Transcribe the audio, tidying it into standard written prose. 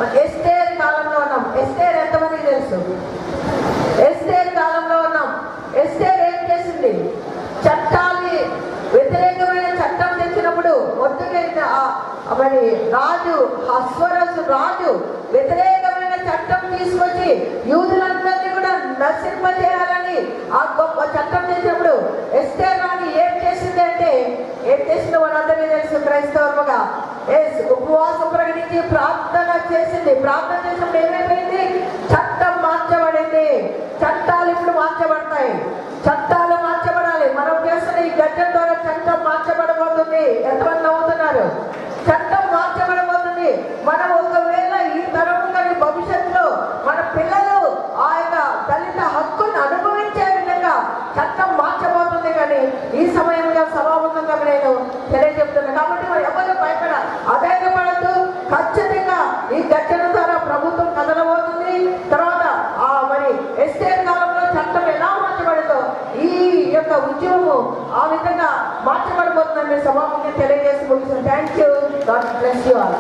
ఎస్తేర్ కాలంలో ఉన్నాం. ఎస్తేర్ ఎంతమందికి తెలుసు? ఎస్తేర్ కాలంలో ఉన్నాం. ఎస్తేర్ ఏం చేసింది? చట్టాన్ని వ్యతిరేకమైన చట్టం తెచ్చినప్పుడు ఒత్తుకైన మరి రాజు అశ్వరసు రాజు వ్యతిరేకమైన చట్టం తీసుకొచ్చి యూదులందరినీ కూడా నశింపజేయాలని ఆ గొప్ప చట్టం చేసినప్పుడు ఎస్తేర్ రాణి ఏం చేసింది అంటే, ఏం చేసిందో మనందరికీ తెలుసు. క్రైస్తవులుగా ఉపవాసం ప్రకటించి ప్రార్థన చేసింది. ప్రార్థన చేసినప్పుడు ఏమైపోయింది? చట్టం మార్చబడింది. చట్టాలు ఇప్పుడు మార్చబడతాయి. చట్టాలు మార్చబడాలి. మనం చేస్తున్న ఈ గడ్డం ద్వారా చట్టం మార్చబడబోతుంది. ఎంతమంది నవ్వుతున్నారు? చట్టం మార్చబడబోతుంది. మనం ఒకవేళ ఈ తరం కానీ భవిష్యత్తులో మన పిల్లలు ఆ యొక్క దళిత హక్కును అనుభవించే విధంగా చట్టం మార్చబోతుంది. కానీ ఈ సమయంలో సభాముఖంగా నేను తెలియజెప్తున్నాను. కాబట్టి మరి ఎవరు అధైర్యపడద్దు. ఖచ్చితంగా ఈ గర్జన ద్వారా ప్రభుత్వం కదలబోతుంది. తర్వాత మరి ఎస్టేట్ కాలంలో చట్టం ఎలా మార్చబడిందో ఈ యొక్క ఉద్యమము ఆ విధంగా మార్చబడబోతుందని సభాముఖంగా తెలియజేసి ముగిస్తాను. Thank you. God bless you all.